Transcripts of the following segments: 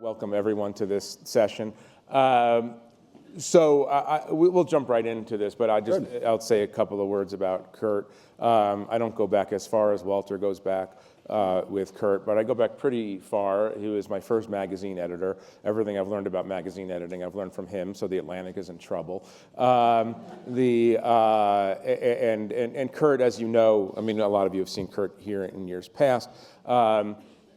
Welcome everyone to this session. We'll jump right into this, but I'll say a couple of words about Kurt. I don't go back as far as Walter goes back with Kurt, but I go back pretty far. He was my first magazine editor. Everything I've learned about magazine editing, I've learned from him, so The Atlantic is in trouble. And Kurt, as you know, I mean, a lot of you have seen Kurt here in years past,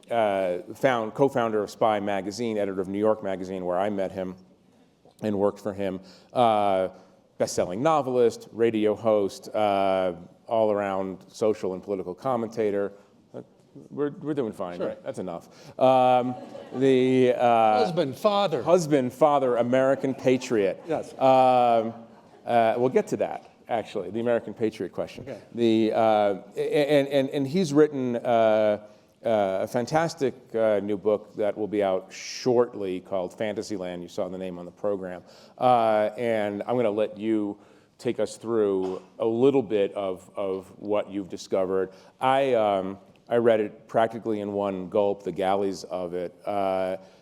co-founder of Spy Magazine, editor of New York Magazine, where I met him and worked for him. Best-selling novelist, radio host, all-around social and political commentator. We're doing fine, sure. Right? That's enough. Husband, father, American patriot. Yes. We'll get to that, actually, the American patriot question. Okay. And he's written a fantastic new book that will be out shortly called Fantasyland. You saw the name on the program. And I'm going to let you take us through a little bit of what you've discovered. I read it practically in one gulp, the galleys of it,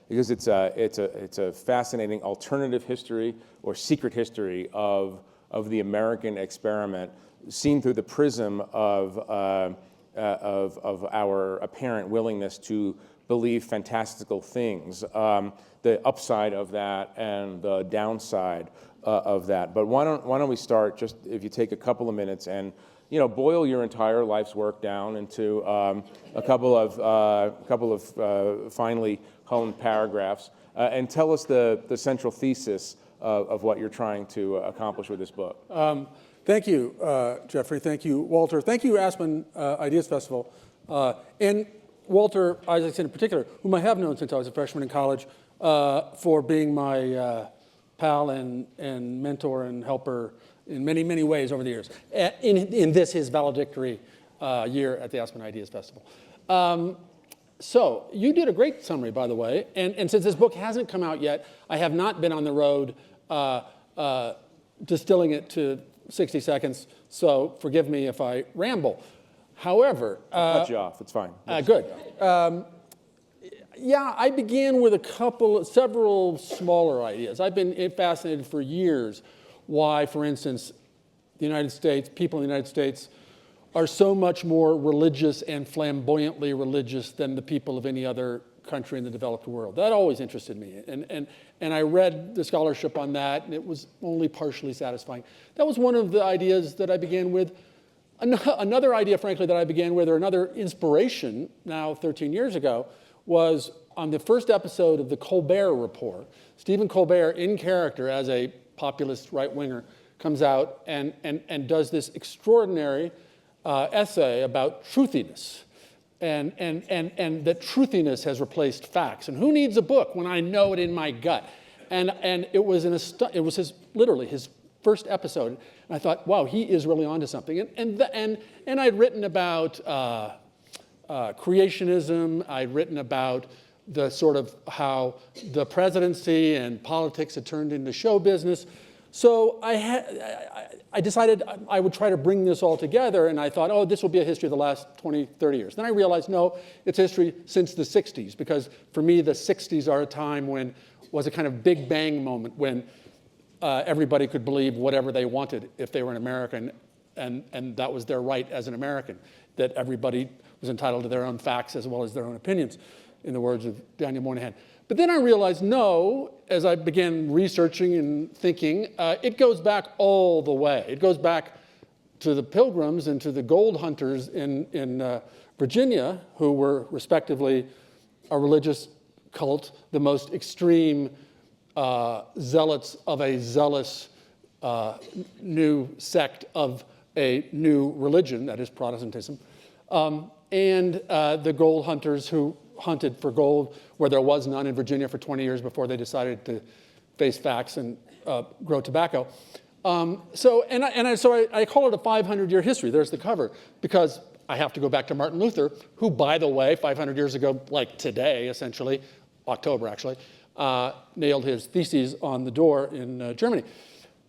because it's a fascinating alternative history or secret history of the American experiment seen through the prism of our apparent willingness to believe fantastical things, the upside of that and the downside of that. But why don't we start, just if you take a couple of minutes and boil your entire life's work down into a couple of finely honed paragraphs, and tell us the central thesis of what you're trying to accomplish with this book. Thank you, Jeffrey. Thank you, Walter. Thank you, Aspen Ideas Festival. And Walter Isaacson in particular, whom I have known since I was a freshman in college, for being my pal and mentor and helper in many, many ways over the years, in this, his valedictory year at the Aspen Ideas Festival. So you did a great summary, by the way, and since this book hasn't come out yet, I have not been on the road distilling it to 60 seconds, so forgive me if I ramble. However... I'll cut you off, it's fine. Good. Yeah, I began with several smaller ideas. I've been fascinated for years why, for instance, people in the United States are so much more religious and flamboyantly religious than the people of any other country in the developed world. That always interested me. And I read the scholarship on that, and it was only partially satisfying. That was one of the ideas that I began with. Another idea, frankly, that I began with, or another inspiration now 13 years ago, was on the first episode of the Colbert Report. Stephen Colbert, in character as a populist right-winger, comes out and does this extraordinary essay about truthiness. And that truthiness has replaced facts. And who needs a book when I know it in my gut? And it was literally his first episode. And I thought, wow, he is really onto something. And I'd written about creationism. I'd written about the sort of how the presidency and politics had turned into show business. So I decided I would try to bring this all together, and I thought, oh, this will be a history of the last 20, 30 years. Then I realized, no, it's history since the 60s, because for me, the 60s are a time when was a kind of big bang moment when everybody could believe whatever they wanted if they were an American, and that was their right as an American, that everybody was entitled to their own facts as well as their own opinions, in the words of Daniel Moynihan. But then I realized, no, as I began researching and thinking, it goes back all the way. It goes back to the Pilgrims and to the gold hunters in Virginia, who were respectively a religious cult, the most extreme zealots of a zealous new sect of a new religion, that is Protestantism, and the gold hunters who hunted for gold where there was none in Virginia for 20 years before they decided to face facts and grow tobacco. So I call it a 500-year history. There's the cover, because I have to go back to Martin Luther, who, by the way, 500 years ago, like today, essentially, October actually, nailed his theses on the door in Germany.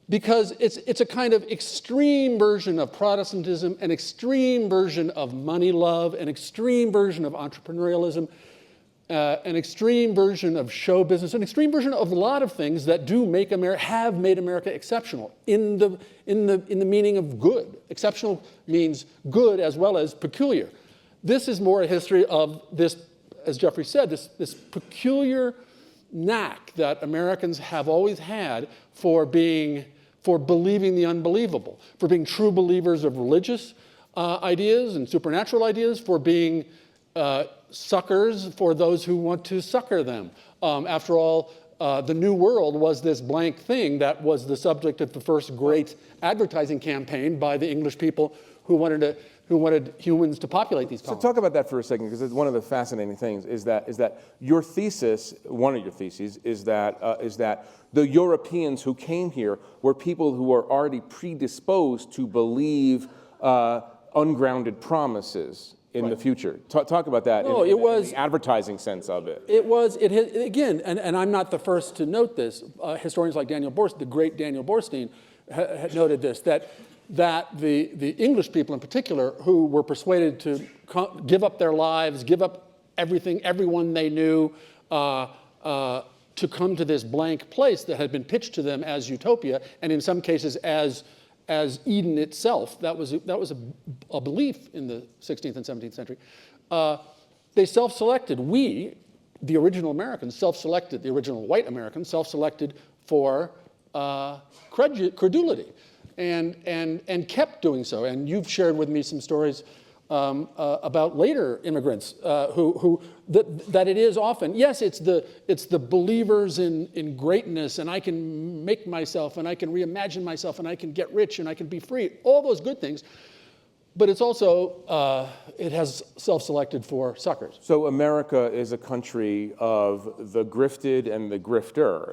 Because it's a kind of extreme version of Protestantism, an extreme version of money love, an extreme version of entrepreneurialism, an extreme version of show business, an extreme version of a lot of things that do make have made America exceptional in the meaning of good. Exceptional means good as well as peculiar. This is more a history of this, as Jeffrey said, this peculiar knack that Americans have always had for believing the unbelievable, for being true believers of religious ideas and supernatural ideas, for being suckers for those who want to succor them. After all, the New World was this blank thing that was the subject of the first great advertising campaign by the English people who wanted humans to populate these colonies. So talk about that for a second, because it's one of the fascinating things is that your thesis, one of your theses, is that the Europeans who came here were people who were already predisposed to believe ungrounded promises in the future. Talk about that in the advertising sense of it. Again, and I'm not the first to note this. Historians like the great Daniel Borstein, had noted this, that the English people in particular, who were persuaded to give up their lives, give up everything, everyone they knew, to come to this blank place that had been pitched to them as utopia, and in some cases as Eden itself. That was a belief in the 16th and 17th century. They self-selected. We, the original Americans, self-selected. The original white Americans self-selected for credulity, and kept doing so. And you've shared with me some stories about later immigrants that it is often, yes, it's the believers in greatness, and I can make myself, and I can reimagine myself, and I can get rich, and I can be free, all those good things. But it's also, it has self-selected for suckers. So America is a country of the grifted and the grifter.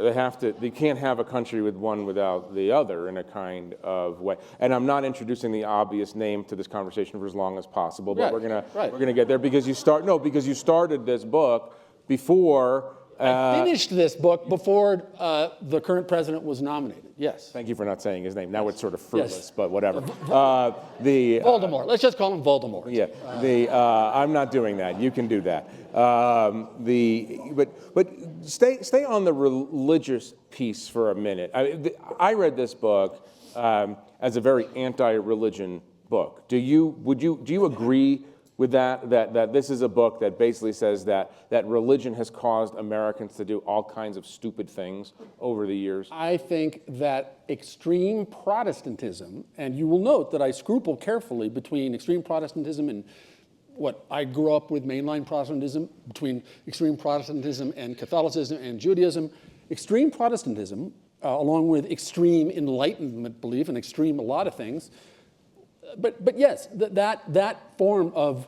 They can't have a country with one without the other in a kind of way. And I'm not introducing the obvious name to this conversation for as long as possible, but we're gonna get there because you started this book before. I finished this book before the current president was nominated. Yes. Thank you for not saying his name. Now it's sort of fruitless, but whatever. Voldemort. Let's just call him Voldemort. Yeah. I'm not doing that. You can do that. But stay on the religious piece for a minute. I read this book as a very anti-religion book. Do you agree with that this is a book that basically says that religion has caused Americans to do all kinds of stupid things over the years? I think that extreme Protestantism, and you will note that I scruple carefully between extreme Protestantism and what I grew up with, mainline Protestantism, between extreme Protestantism and Catholicism and Judaism. Extreme Protestantism, along with extreme Enlightenment belief and extreme a lot of things, but yes, that form of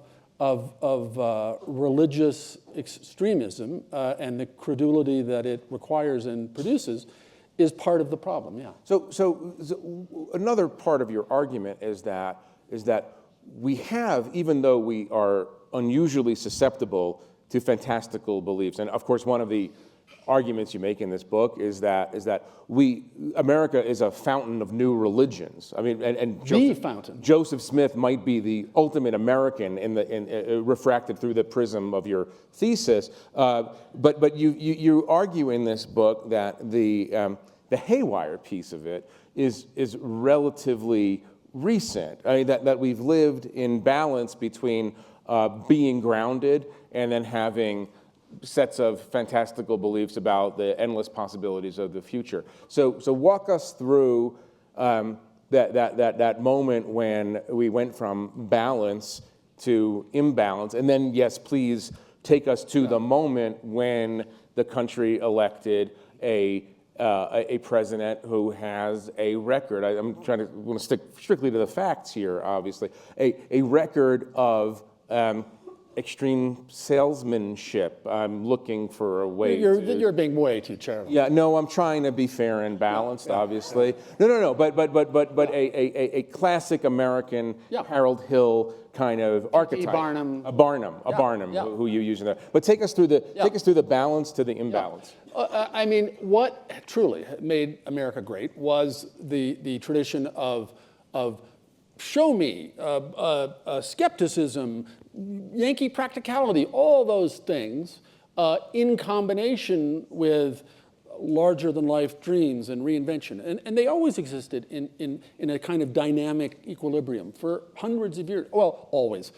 religious extremism and the credulity that it requires and produces is part of the problem. Yeah. So another part of your argument is that we have, even though we are unusually susceptible to fantastical beliefs, and of course one of the arguments you make in this book is that America is a fountain of new religions. I mean, and Joseph Smith might be the ultimate American refracted through the prism of your thesis. But you argue in this book that the haywire piece of it is relatively recent. I mean, that we've lived in balance between being grounded and then having sets of fantastical beliefs about the endless possibilities of the future. So walk us through that moment when we went from balance to imbalance, and then yes, please take us to the moment when the country elected a president who has a record. I'm want to stick strictly to the facts here, obviously. A record of extreme salesmanship. I'm looking for a way You're being way too charitable. Yeah, no, I'm trying to be fair and balanced, obviously. No, but a classic American Harold Hill kind of archetype. A Barnum, who you use in there. But take us through the balance to the imbalance. I mean, what truly made America great was the tradition of show me, skepticism, Yankee practicality, all those things in combination with larger-than-life dreams and reinvention. And they always existed in a kind of dynamic equilibrium for hundreds of years. Well, always.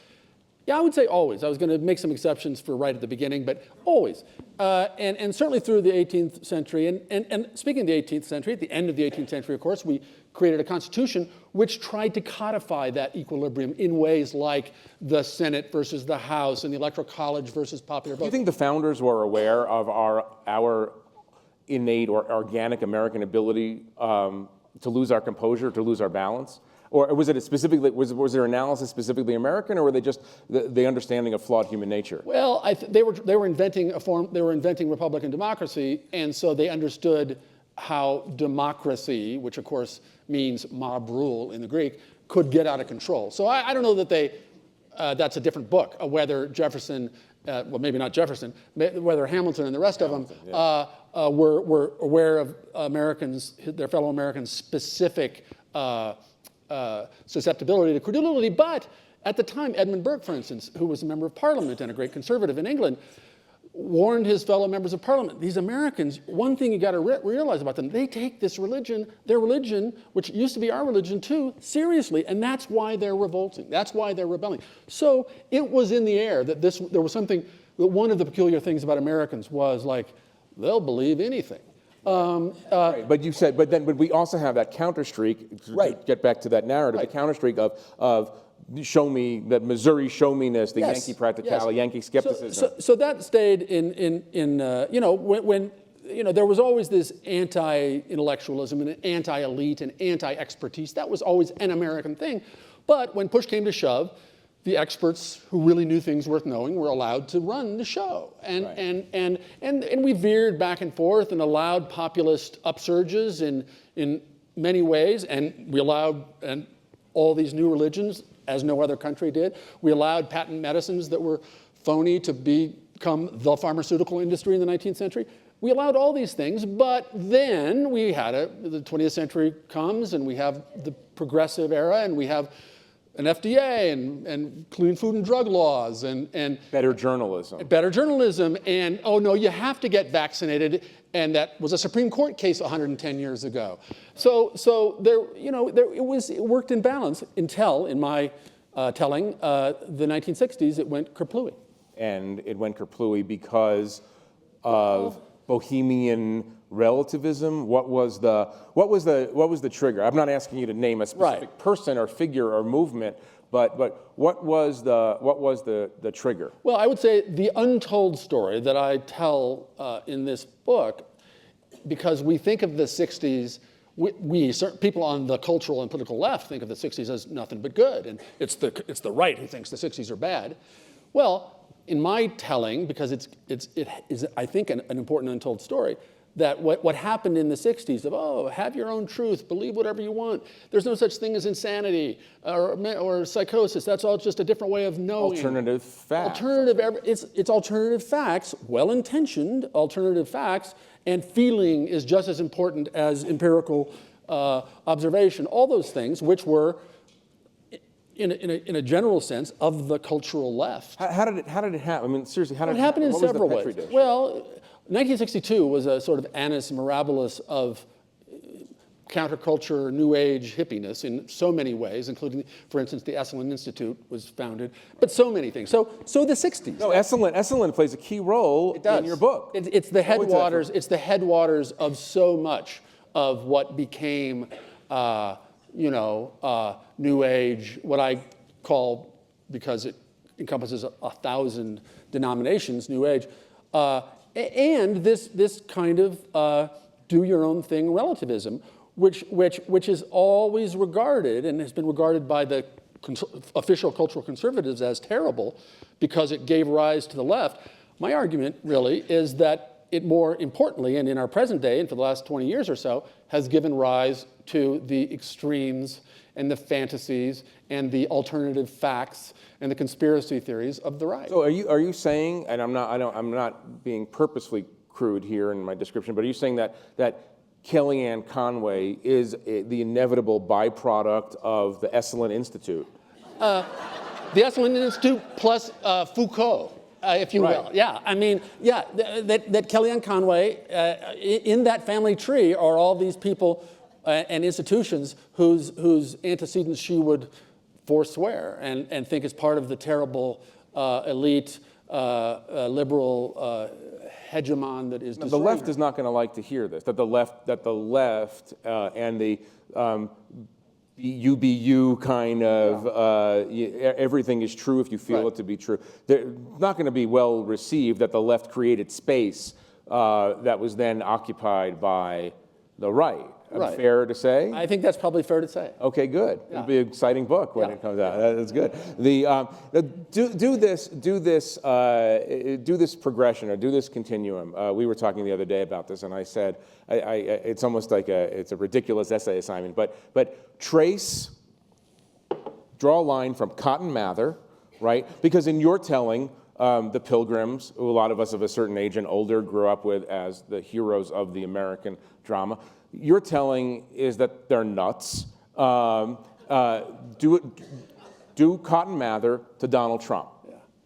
Yeah, I would say always. I was going to make some exceptions for right at the beginning, but always. And certainly through the 18th century. And speaking of the 18th century, at the end of the 18th century, of course, we created a constitution which tried to codify that equilibrium in ways like the Senate versus the House and the Electoral College versus popular vote. Do you think the founders were aware of our innate or organic American ability to lose our composure, to lose our balance? Or was it specifically, was there analysis specifically American, or were they just the understanding of flawed human nature? Well, they were inventing Republican democracy, and so they understood how democracy, which of course means mob rule in the Greek, could get out of control. So I don't know that that's a different book, whether Jefferson, well, maybe not Jefferson, whether Hamilton and the rest of them were aware of Americans, their fellow Americans' specific susceptibility to credulity. But at the time, Edmund Burke, for instance, who was a member of Parliament and a great conservative in England, warned his fellow members of Parliament, these Americans, one thing you got to realize about them, they take this religion, their religion, which used to be our religion too, seriously, and that's why they're revolting. That's why they're rebelling. So it was in the air that there was something, that one of the peculiar things about Americans was like, they'll believe anything. Right. But you said, but we also have that counter streak. To get back to that narrative, the counter streak of show me, that Missouri show-me-ness, the Yankee practicality, Yankee skepticism. So that stayed in when there was always this anti-intellectualism and anti-elite and anti-expertise. That was always an American thing. But when push came to shove, the experts who really knew things worth knowing were allowed to run the show. And we veered back and forth and allowed populist upsurges in many ways, and we allowed all these new religions, as no other country did. We allowed patent medicines that were phony to become the pharmaceutical industry in the 19th century. We allowed all these things, but then we had the 20th century comes, and we have the progressive era, and we have an FDA and clean food and drug laws and better journalism. Better journalism, and oh no, you have to get vaccinated, and that was a Supreme Court case 110 years ago. So there, it worked in balance until, in my telling, the 1960s, it went kerplooey. And it went kerplooey because of Bohemian relativism. What was the trigger? I'm not asking you to name a specific person or figure or movement, but what was the trigger? Well, I would say the untold story that I tell in this book, because we think of the 60s, certain people on the cultural and political left think of the 60s as nothing but good, and it's the right who thinks the 60s are bad. Well, in my telling, because it is I think an important untold story, that what happened in the 60s of, have your own truth, believe whatever you want. There's no such thing as insanity or psychosis. That's all just a different way of knowing. Alternative facts. It's alternative facts, well-intentioned alternative facts, and feeling is just as important as empirical observation. All those things which were, in a general sense, of the cultural left. How did it happen? I mean, seriously, how did it happen? It happened in several ways. Dish? Well, 1962 was a sort of annus mirabilis of counterculture, new age hippiness in so many ways, including, for instance, the Esalen Institute was founded, but so many things. So the 60s. No, Esalen plays a key role in your book. It's the headwaters. It's the headwaters of so much of what became, new age, what I call, because it encompasses 1,000 denominations, new age. And this kind of do your own thing relativism, which is always regarded and has been regarded by the official cultural conservatives as terrible because it gave rise to the left. My argument really is that it more importantly, and in our present day and for the last 20 years or so, has given rise to the extremes and the fantasies and the alternative facts and the conspiracy theories of the right. So are you saying, and I'm not being purposefully crude here in my description, but are you saying that Kellyanne Conway is the inevitable byproduct of the Esalen Institute? The Esalen Institute plus Foucault. if you will. Yeah, I mean, yeah, that Kellyanne Conway, in that family tree are all these people and institutions whose antecedents she would forswear and think is part of the terrible elite liberal hegemon that is. The left is not going to like to hear this. That the left and the UBU kind of everything is true if you feel it to be true. They're not going to be well received that the left created space that was then occupied by the right. Fair to say? I think that's probably fair to say. Okay, good. Yeah. It'll be an exciting book when it comes out. That's good. Do this progression or do this continuum. We were talking the other day about this, and I said it's almost like it's a ridiculous essay assignment. But draw a line from Cotton Mather, right? Because in your telling, the Pilgrims, who a lot of us of a certain age and older grew up with as the heroes of the American drama. Your telling is that they're nuts. Do Cotton Mather to Donald Trump.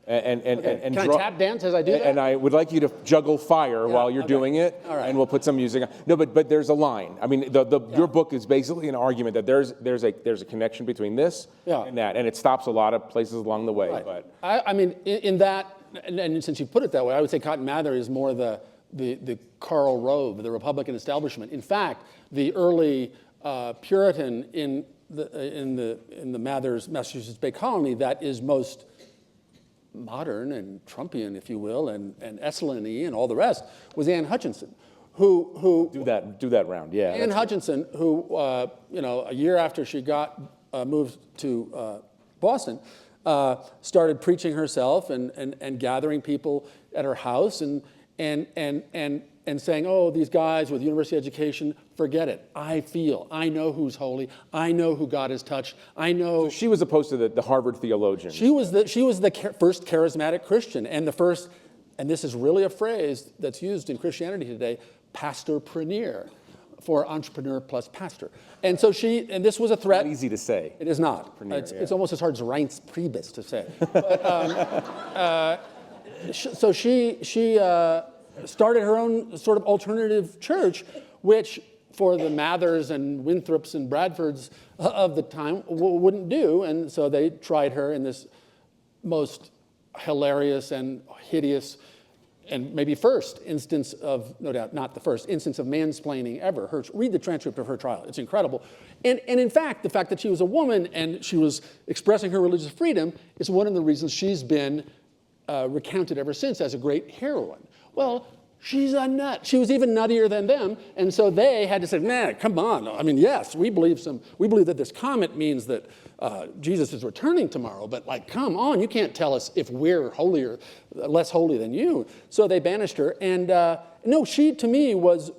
And Can I tap dance as I do that? And I would like you to juggle fire while you're doing it. All right. And we'll put some music on. No, but there's a line. I mean, your book is basically an argument that there's a connection between this and that, and it stops a lot of places along the way. Right. But I mean, in that, and since you put it that way, I would say Cotton Mather is more the Karl Rove, the Republican establishment. In fact, the early Puritan in the Mathers Massachusetts Bay Colony that is most modern and Trumpian, if you will, and Esalen-y and all the rest was Anne Hutchinson, who do that round, yeah. Anne Hutchinson, who a year after she got moved to Boston, started preaching herself and gathering people at her house and saying, oh, these guys with university education, forget it. I know who's holy. I know who God has touched. I know. So she was opposed to the Harvard theologian. She was the first charismatic Christian and the first, and this is really a phrase that's used in Christianity today, pastorpreneur, for entrepreneur plus pastor. And so and this was a threat. Not easy to say. It is not. It's almost as hard as Reince Priebus to say. But, so she started her own sort of alternative church, which for the Mathers and Winthrops and Bradfords of the time wouldn't do. And so they tried her in this most hilarious and hideous and maybe first instance of, no doubt not the first instance of mansplaining ever. Read the transcript of her trial. It's incredible. And in fact, the fact that she was a woman and she was expressing her religious freedom is one of the reasons she's been recounted ever since as a great heroine. Well, she's a nut. She was even nuttier than them, and so they had to say, nah, come on. I mean, yes, we believe that this comet means that Jesus is returning tomorrow, but like, come on, you can't tell us if we're holier, less holy than you. So they banished her, and no, she to me was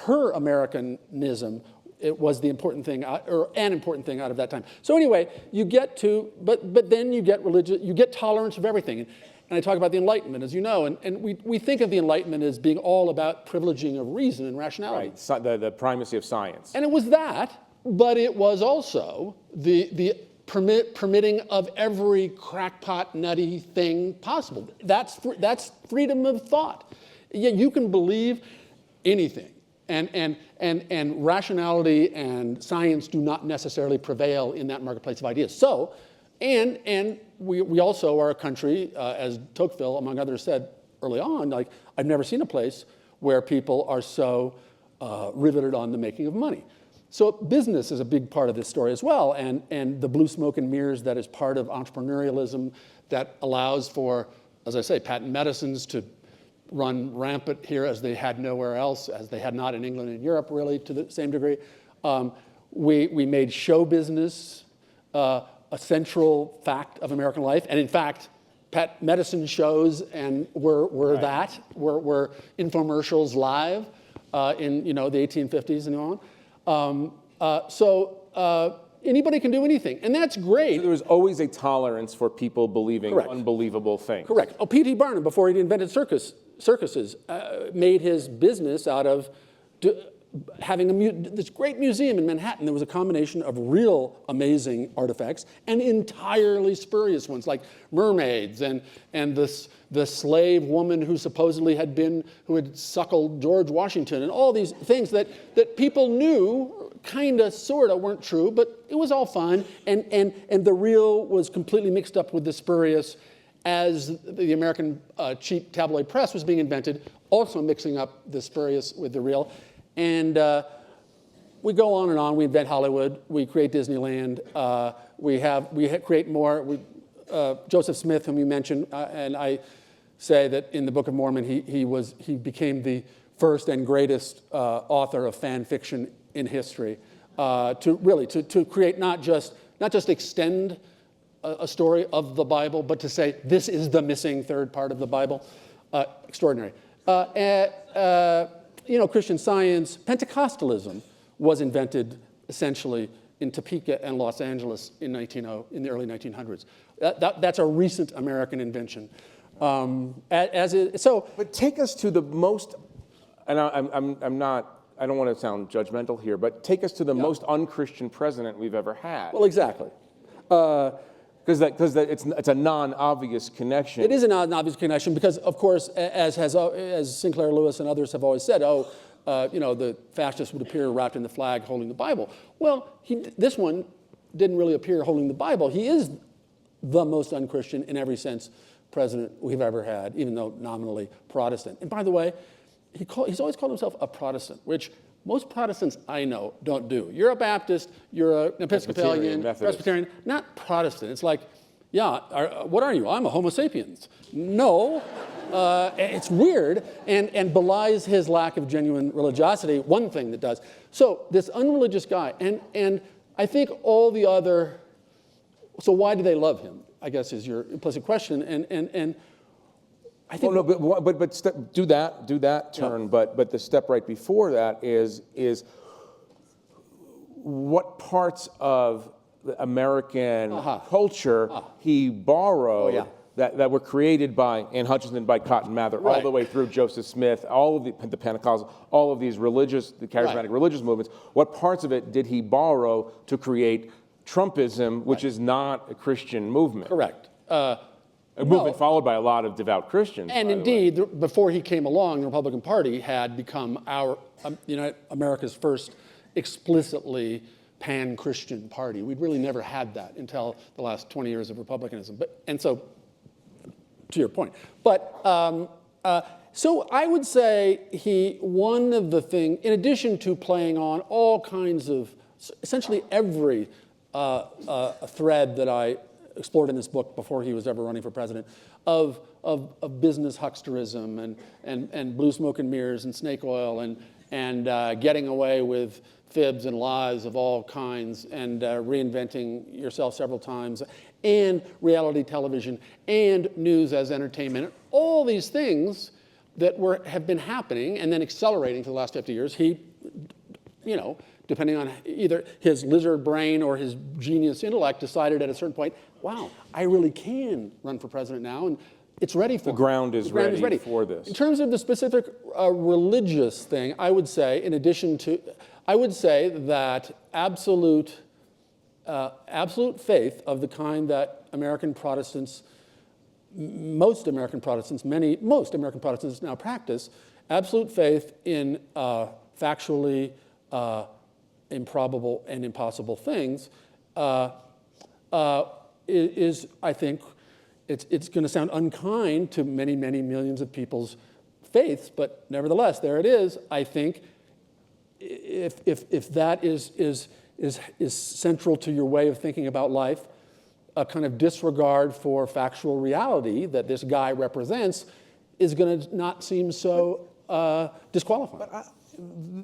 her Americanism. It was the important thing, or an important thing out of that time. So anyway, you get to, but then you get religious, you get tolerance of everything. And I talk about the Enlightenment, as you know, and we think of the Enlightenment as being all about privileging of reason and rationality. Right, the primacy of science. And it was that, but it was also the permitting of every crackpot, nutty thing possible. That's freedom of thought. You can believe anything. And rationality and science do not necessarily prevail in that marketplace of ideas. So, and we also are a country, as Tocqueville, among others, said early on, like, I've never seen a place where people are so riveted on the making of money. So business is a big part of this story as well, and the blue smoke and mirrors that is part of entrepreneurialism that allows for, as I say, patent medicines to run rampant here as they had nowhere else, as they had not in England and Europe really to the same degree. We made show business a central fact of American life, and in fact, pet medicine shows and were infomercials live in the 1850s and on. So anybody can do anything, and that's great. So there was always a tolerance for people believing unbelievable things. Correct. Oh, P.T. Barnum, before he invented circuses, made his business out of having this great museum in Manhattan. There was a combination of real amazing artifacts and entirely spurious ones, like mermaids and the slave woman who supposedly who had suckled George Washington, and all these things that people knew kind of, sort of weren't true, but it was all fun. And the real was completely mixed up with the spurious as the American cheap tabloid press was being invented, also mixing up the spurious with the real. And we go on and on. We invent Hollywood. We create Disneyland. We create more. Joseph Smith, whom you mentioned, and I say that in the Book of Mormon, he became the first and greatest author of fan fiction in history. To create not just extend a story of the Bible, but to say this is the missing third part of the Bible. Extraordinary. Christian Science, Pentecostalism was invented essentially in Topeka and Los Angeles in the early 1900s. That's a recent American invention. But take us to the most, and I don't want to sound judgmental here, but take us to the most unchristian president we've ever had. Well, exactly. Because it's a non-obvious connection. It is a non-obvious connection because, of course, as Sinclair Lewis and others have always said, the fascists would appear wrapped in the flag holding the Bible. Well, this one didn't really appear holding the Bible. He is the most unchristian in every sense president we've ever had, even though nominally Protestant. And by the way, he's always called himself a Protestant, which most Protestants I know don't do. You're a Baptist, you're an Episcopalian, Presbyterian, not Protestant. It's like, what are you? I'm a Homo sapiens. No, it's weird and belies his lack of genuine religiosity, one thing that does. So this unreligious guy, and I think all the other, so why do they love him, I guess is your implicit question, and I think. Well, no, but do that turn. Yeah. But the step right before that is what parts of the American culture he borrowed that were created by Ann Hutchinson, by Cotton Mather, all the way through Joseph Smith, all of the Pentecostals, all of these the charismatic religious movements. What parts of it did he borrow to create Trumpism, which is not a Christian movement? Correct. A movement followed by a lot of devout Christians. And indeed, before he came along, the Republican Party had become America's first explicitly pan-Christian party. We'd really never had that until the last 20 years of republicanism. And so, to your point. But so I would say one of the things, in addition to playing on all kinds of, essentially every thread that I explored in this book before he was ever running for president, of business hucksterism and blue smoke and mirrors and snake oil and getting away with fibs and lies of all kinds and reinventing yourself several times, and reality television and news as entertainment, all these things that have been happening and then accelerating for the last 50 years, he, depending on either his lizard brain or his genius intellect, decided at a certain point, wow, I really can run for president now, and it's ready for the ground is ready for this. In terms of the specific religious thing, I would say, that absolute faith of the kind that most American Protestants now practice, absolute faith in factually improbable and impossible things, is, I think, it's going to sound unkind to many, many millions of people's faiths, but nevertheless, there it is. I think if that is central to your way of thinking about life, a kind of disregard for factual reality that this guy represents is going to not seem so disqualifying. But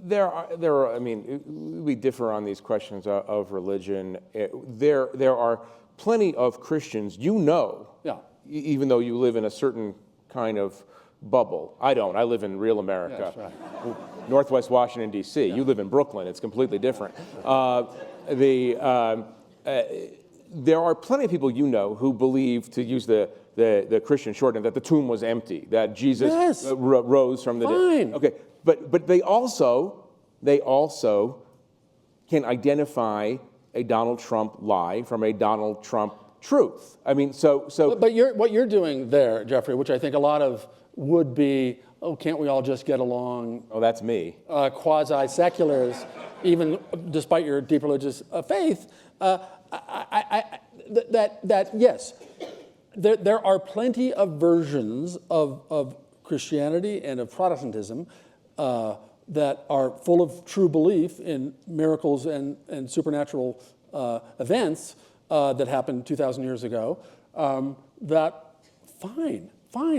there are. I mean, we differ on these questions of religion. There are plenty of Christians, even though you live in a certain kind of bubble. I don't. I live in real America. Yes, right. Northwest Washington, D.C. Yeah. You live in Brooklyn. It's completely different. There are plenty of people who believe, to use the Christian shorthand, that the tomb was empty, that Jesus rose from the dead. Okay, but they also they also can identify a Donald Trump lie from a Donald Trump truth. I mean, so. But what you're doing there, Jeffrey, which I think a lot of would be, oh, can't we all just get along? Oh, that's me. Quasi-seculars, even despite your deep religious faith, that yes, there are plenty of versions of Christianity and of Protestantism that are full of true belief in miracles and supernatural events that happened 2,000 years ago. That fine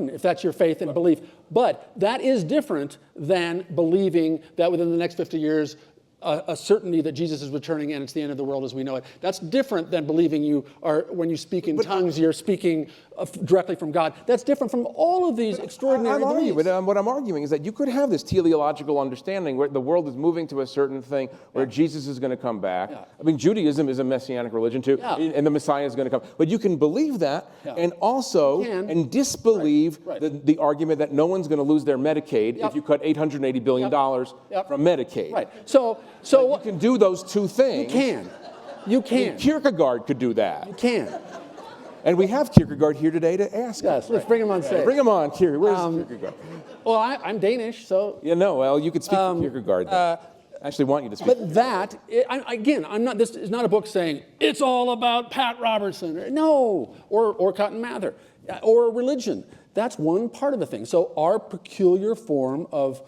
if that's your faith and belief, but that is different than believing that within the next 50 years a certainty that Jesus is returning and it's the end of the world as we know it. That's different than believing when you speak in tongues, you're speaking directly from God. That's different from all of these extraordinary beliefs. What I'm arguing is that you could have this teleological understanding where the world is moving to a certain thing, where Jesus is going to come back. Yeah. I mean, Judaism is a messianic religion too, and the Messiah is going to come. But you can believe that and also disbelieve the argument that no one's going to lose their Medicaid if you cut $880 billion from Medicaid. Right. So you can do those two things. You can. I mean, Kierkegaard could do that. You can. And we have Kierkegaard here today to ask. Yes, let's bring him on stage. Bring him on, Kierkegaard. Where's Kierkegaard? Well, I'm Danish, so. Yeah, no, well, you could speak to Kierkegaard. I actually want you to speak. But that, I'm not. This is not a book saying it's all about Pat Robertson. No, or Cotton Mather, or religion. That's one part of the thing. So our peculiar form of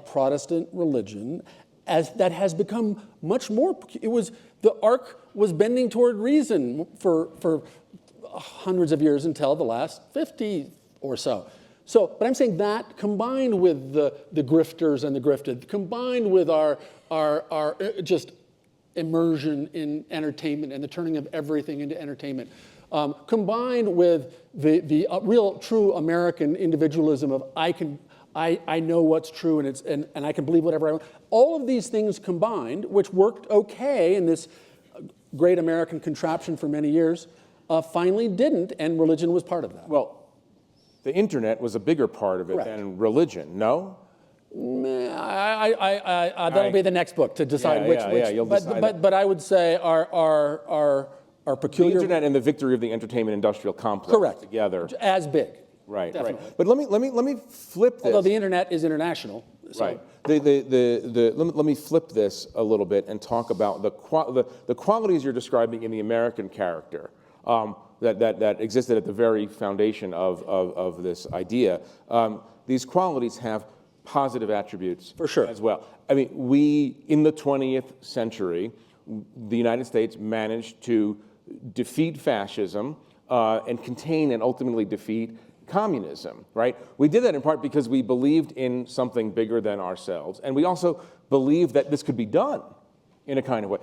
Protestant religion, as that has become much more. The arc was bending toward reason for hundreds of years until the last 50 or so. But I'm saying that combined with the grifters and the grifted, combined with our just immersion in entertainment and the turning of everything into entertainment, combined with the real true American individualism of I know what's true and I can believe whatever I want. All of these things combined, which worked okay in this great American contraption for many years, finally didn't, and religion was part of that. Well, the internet was a bigger part of it than religion, no? That'll be the next book to decide which. You'll decide but I would say our peculiar. The internet and the victory of the entertainment industrial complex together. As big. Right, definitely. Right. But let me flip this. Although the internet is international. So. Right. Let me flip this a little bit and talk about the qualities you're describing in the American character that existed at the very foundation of this idea. These qualities have positive attributes for sure as well. I mean, in the 20th century, the United States managed to defeat fascism and contain and ultimately defeat communism, right? We did that in part because we believed in something bigger than ourselves, and we also believed that this could be done in a kind of way.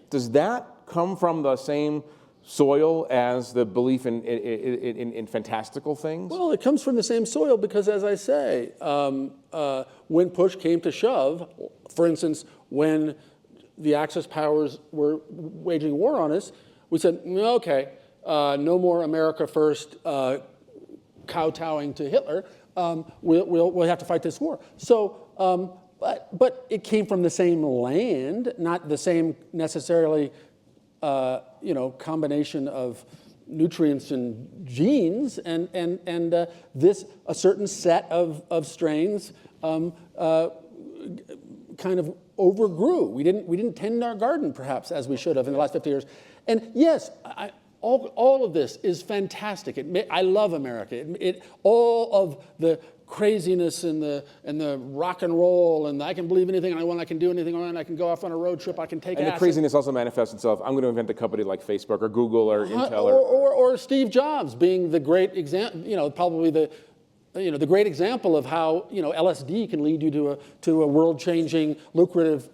Does that come from the same soil as the belief in fantastical things? Well, it comes from the same soil because, as I say, when push came to shove, for instance, when the Axis powers were waging war on us, we said, okay, no more America first kowtowing to Hitler. We'll have to fight this war. So, but it came from the same land, not the same necessarily, combination of nutrients and genes, and this a certain set of strains kind of overgrew. We didn't tend our garden perhaps as we should have in the last 50 years. And yes, all of this is fantastic. I love America. All of the craziness and the rock and roll, and I can believe anything I want, I can do anything I want, I can go off on a road trip, I can take acid. And the craziness also manifests itself. I'm going to invent a company like Facebook or Google or Intel. Or Steve Jobs being the great example, probably the great example of how LSD can lead you to a world-changing, lucrative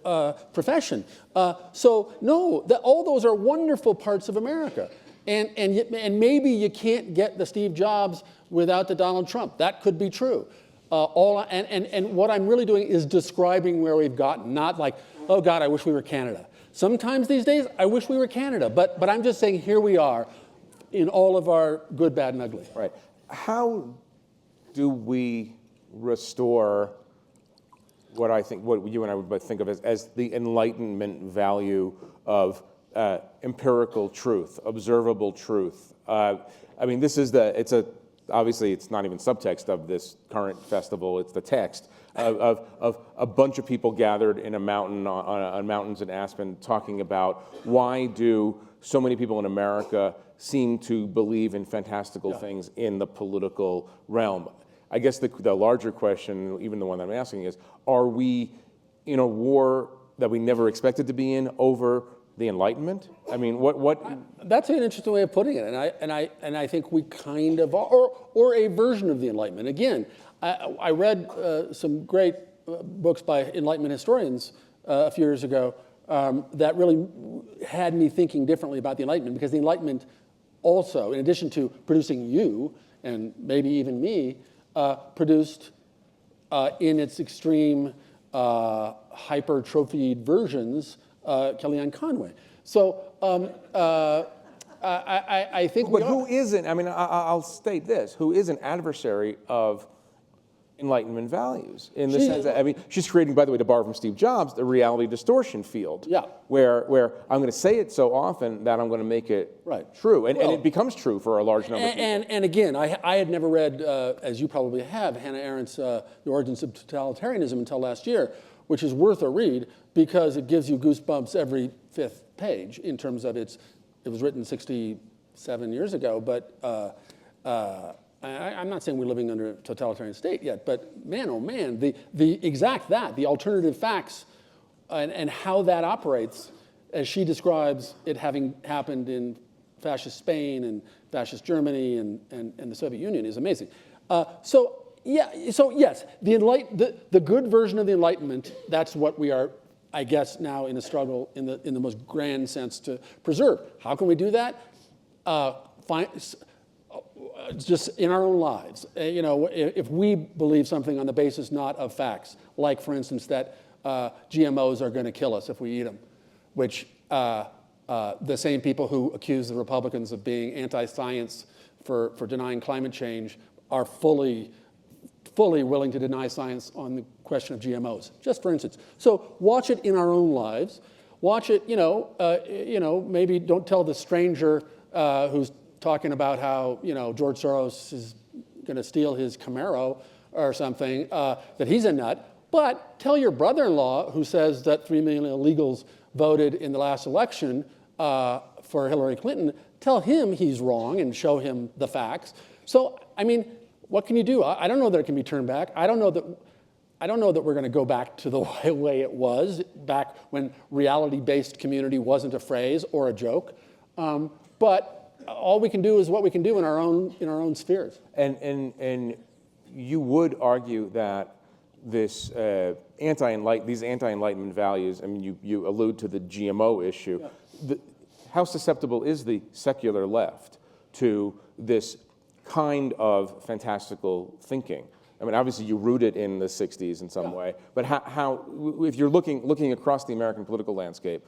profession. All those are wonderful parts of America, and maybe you can't get the Steve Jobs without the Donald Trump. That could be true. And what I'm really doing is describing where we've gotten, not like, oh God, I wish we were Canada. Sometimes these days, I wish we were Canada, but I'm just saying here we are in all of our good, bad, and ugly. Right. How do we restore what I think, what you and I would both think of as the Enlightenment value of empirical truth, observable truth. I mean, this is obviously it's not even subtext of this current festival, it's the text of a bunch of people gathered in a mountain, on mountains in Aspen, talking about why do so many people in America seem to believe in fantastical things in the political realm. I guess the larger question, even the one that I'm asking, is, are we in a war that we never expected to be in over the Enlightenment? I mean, That's an interesting way of putting it, and I think we kind of are, or a version of the Enlightenment. Again, I read some great books by Enlightenment historians a few years ago that really had me thinking differently about the Enlightenment, because the Enlightenment also, in addition to producing you and maybe even me, produced in its extreme hypertrophied versions Kellyanne Conway. So I think. But who isn't? I mean, I'll state this: who is an adversary of Enlightenment values, in the sense that, I mean, she's creating, by the way, to borrow from Steve Jobs, the reality distortion field. Yeah. Where I'm going to say it so often that I'm going to make it true, and it becomes true for a large number of people. And again, I had never read, as you probably have, Hannah Arendt's The Origins of Totalitarianism until last year, which is worth a read because it gives you goosebumps every fifth page in terms of it was written 67 years ago, but I'm not saying we're living under a totalitarian state yet, but man, oh man, the alternative facts and how that operates, as she describes it having happened in fascist Spain and fascist Germany and the Soviet Union, is amazing. So yes, the good version of the Enlightenment, that's what we are, I guess, now in a struggle in the most grand sense to preserve. How can we do that? Just in our own lives. If we believe something on the basis not of facts, like, for instance, that GMOs are going to kill us if we eat them, which the same people who accuse the Republicans of being anti-science for denying climate change are fully willing to deny science on the question of GMOs, just for instance. So watch it in our own lives. Watch it, maybe don't tell the stranger who's talking about how, George Soros is going to steal his Camaro or something, that he's a nut. But tell your brother-in-law who says that 3 million illegals voted in the last election for Hillary Clinton, tell him he's wrong and show him the facts. So, I mean, what can you do? I don't know that it can be turned back. I don't know that we're going to go back to the way it was back when reality-based community wasn't a phrase or a joke. But all we can do is what we can do in our own spheres. And you would argue that these anti-Enlightenment values, I mean, you allude to the GMO issue. Yeah. How susceptible is the secular left to this kind of fantastical thinking? I mean, obviously you root it in the 60s in some way, but how if you're looking across the American political landscape,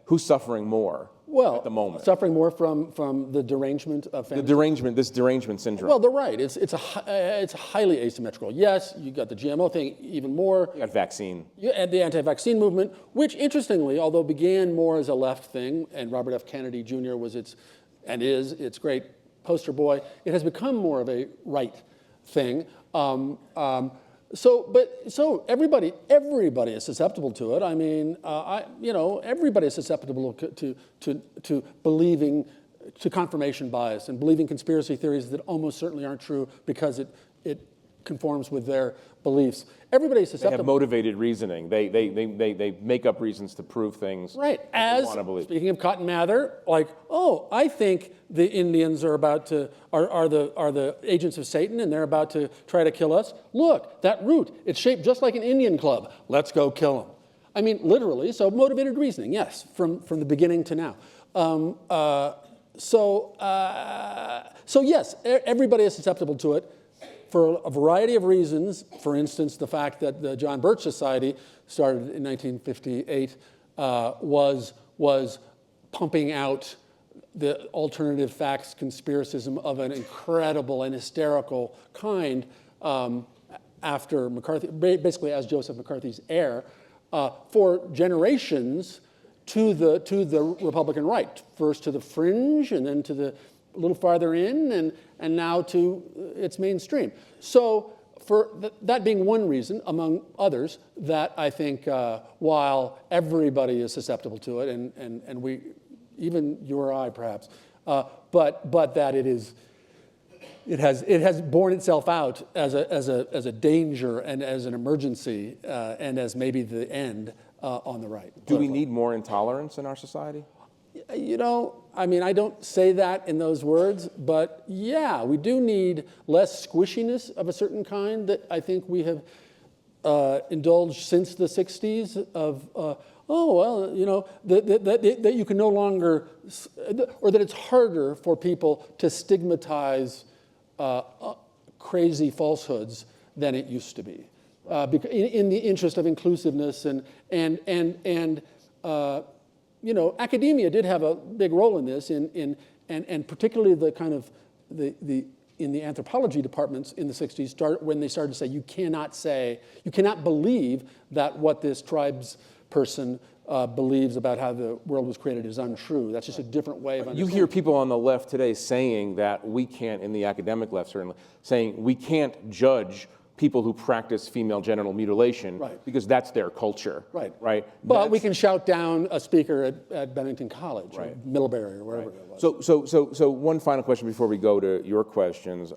who's suffering more at the moment? Suffering more from the derangement of fantasy. This derangement syndrome. Well, they're right. It's highly asymmetrical. Yes, you got the GMO thing even more. You got vaccine. You had the anti-vaccine movement, which interestingly, although began more as a left thing, and Robert F. Kennedy Jr. was its great poster boy, it has become more of a right thing. So everybody is susceptible to it. I mean, everybody is susceptible to believing, to confirmation bias and believing conspiracy theories that almost certainly aren't true because it conforms with their beliefs. Everybody is susceptible. They have motivated reasoning. They make up reasons to prove things. Right. As they want to believe. Speaking of Cotton Mather, I think the Indians are the agents of Satan and they're about to try to kill us. Look, that root, it's shaped just like an Indian club. Let's go kill them. I mean, literally. So motivated reasoning, yes, from the beginning to now. So yes, everybody is susceptible to it. For a variety of reasons, for instance, the fact that the John Birch Society, started in 1958, was pumping out the alternative facts conspiracism of an incredible and hysterical kind, after McCarthy, basically as Joseph McCarthy's heir, for generations to the Republican right, first to the fringe, and then to the a little farther in, and now to its mainstream. So for that being one reason, among others, that I think while everybody is susceptible to it, and we, even you or I perhaps, but that it has borne itself out as a danger and as an emergency and as maybe the end on the right. Do we need more intolerance in our society? You know, I mean, I don't say that in those words, but yeah, we do need less squishiness of a certain kind that I think we have indulged since the 60s of, oh, well, you know, that you can no longer, or that it's harder for people to stigmatize crazy falsehoods than it used to be. In the interest of inclusiveness and you know, academia did have a big role in this, and particularly the kind of in the anthropology departments in the 60s, when they started to say you cannot believe that what this tribes person believes about how the world was created is untrue. That's just a different way of understanding. You hear people on the left today saying that we can't, in the academic left certainly, saying we can't judge people who practice female genital mutilation because that's their culture. Right. But we can shout down a speaker at Bennington College or Middlebury or wherever it was. So one final question before we go to your questions.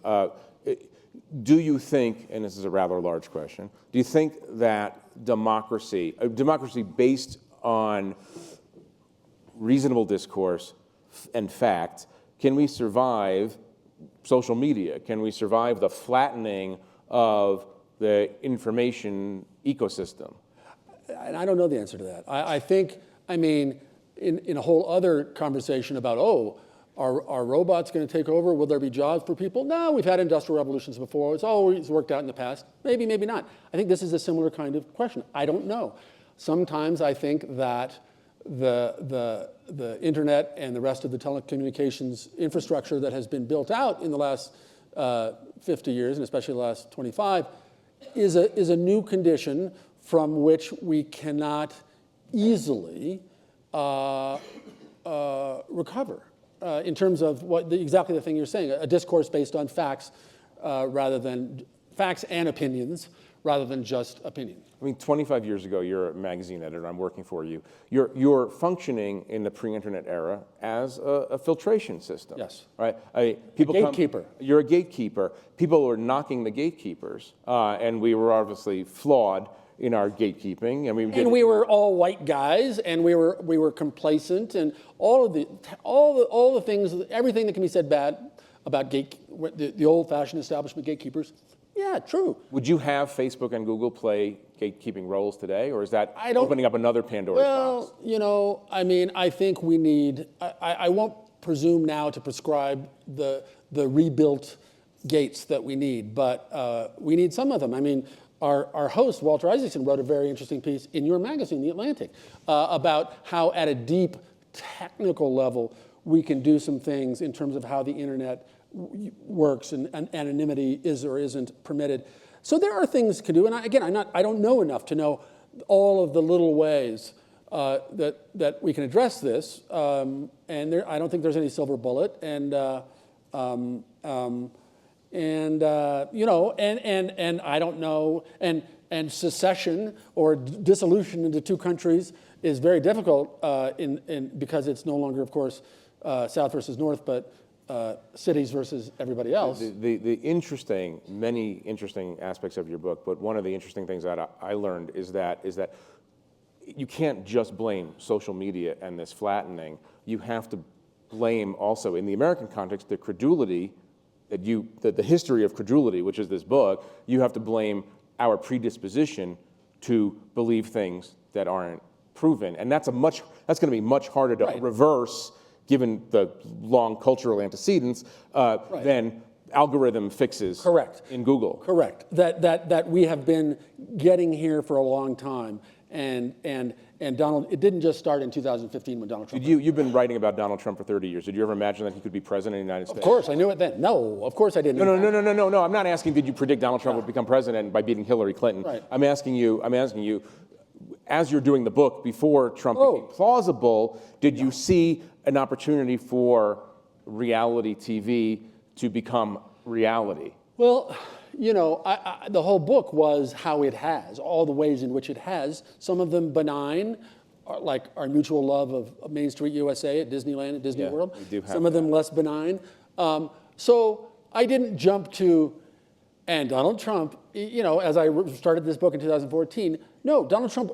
Do you think, and this is a rather large question, do you think that democracy based on reasonable discourse and fact, can we survive social media? Can we survive the flattening of the information ecosystem? And I don't know the answer to that. I think, I mean, in a whole other conversation about, are robots going to take over? Will there be jobs for people? No, we've had industrial revolutions before. It's always worked out in the past. Maybe, maybe not. I think this is a similar kind of question. I don't know. Sometimes I think that the internet and the rest of the telecommunications infrastructure that has been built out in the last 50 years, and especially the last 25, is a new condition from which we cannot easily recover in terms of exactly the thing you're saying, a discourse based on facts rather than facts and opinions rather than just opinion. I mean, 25 years ago, you're a magazine editor. I'm working for you. You're functioning in the pre-internet era as a filtration system. Yes. Right. People gatekeeper. You're a gatekeeper. People were knocking the gatekeepers, and we were obviously flawed in our gatekeeping. And we were all white guys, and we were complacent, and all the things, everything that can be said bad about the old-fashioned establishment gatekeepers. Yeah, true. Would you have Facebook and Google play gatekeeping roles today, or is that opening up another Pandora's box? Well, you know, I mean, I think we need, I won't presume now to prescribe the rebuilt gates that we need, but we need some of them. I mean, our host, Walter Isaacson, wrote a very interesting piece in your magazine, The Atlantic, about how at a deep technical level we can do some things in terms of how the internet works and anonymity is or isn't permitted. So there are things to do, and I don't know enough to know all of the little ways that we can address this. And I don't think there's any silver bullet. And you know, and I don't know. And secession or dissolution into two countries is very difficult because it's no longer, of course, South versus North, but cities versus everybody else. Many interesting aspects of your book, but one of the interesting things that I learned is that you can't just blame social media and this flattening. You have to blame also, in the American context, the credulity the history of credulity, which is this book. You have to blame our predisposition to believe things that aren't proven, and that's going to be much harder to reverse, given the long cultural antecedents, than algorithm fixes in Google. Correct. That we have been getting here for a long time, and Donald, it didn't just start in 2015 when Donald Trump. You've been writing about Donald Trump for 30 years. Did you ever imagine that he could be president of the United States? Of course, I knew it then. No, of course I didn't. No. I'm not asking did you predict Donald Trump would become president by beating Hillary Clinton. Right. I'm asking you, as you're doing the book, before Trump became plausible, did you see an opportunity for reality TV to become reality? Well, the whole book was how it has, all the ways in which it has, some of them benign, like our mutual love of Main Street USA at Disneyland, at Disney World. We do have some of them less benign. So I didn't jump to, and Donald Trump, as I started this book in 2014, no, Donald Trump